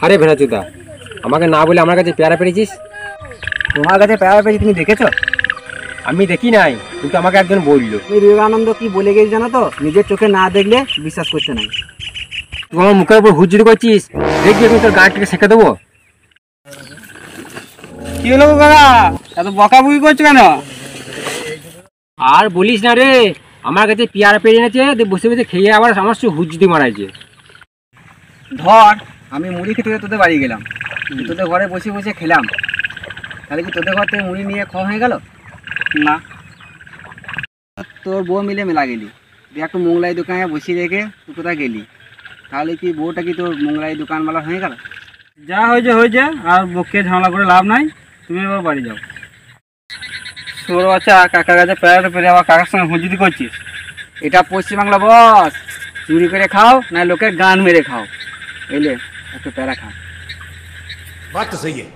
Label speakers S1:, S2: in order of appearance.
S1: আরে ভেড়াচুদা, আমাকে না বলে আমার কাছে পেয়ারা পেরেছিস?
S2: তোমার কাছে পেয়ারা পেয়েছি, তুমি দেখেছো?
S1: আমি দেখি নাই, কিন্তু আমাকে একজন বললো।
S2: তুমি বিবেকানন্দ কি বলে গেছি জানো তো? নিজের চোখে না দেখলে বিশ্বাস করতে নাই।
S1: তুই আমার মুখের উপর হুজ্জুরি করছিস, দেখবি আমি তোর গাড়িটাকে শেখে দেবো।
S2: কি হলো কাকা, এত বকাবকি করছো কেন?
S1: আর বলিস না রে, আমার কাছে পেয়ারা পেরে এনেছে, বসে বসে খেয়ে আবার আমার হুজ্জুরি মারাইছে।
S2: ধর, আমি মুড়ি খেতে তোদের বাড়ি গেলাম, তোদের ঘরে বসে বসে খেলাম, তাহলে কি তোদের ঘর থেকে মুড়ি নিয়ে খাওয়া হয়ে গেল? না। তোর বউ মিলে মেলা গেলি, তুই একটু মোগলাই দোকানে বসিয়ে রেখে তুই কোথায় গেলি, তাহলে কি বউটা কি তোর মোগলাই দোকানওয়ালা হয়ে গেল? যা হয়েছে হয়েছে, আর বউকে ঝামেলা করে লাভ নাই, তুমি এবার বাড়ি যাও। তোর বাচ্চা, কাকার কাছে পেয়ারা পেরে আবার কাকার সঙ্গে হুজুরি করছিস। এটা পশ্চিমবাংলা বস, চুরি করে খাও না লোকের গান মেরে খাও। এলে একটু প্যারা খা।
S3: बात तो सही है।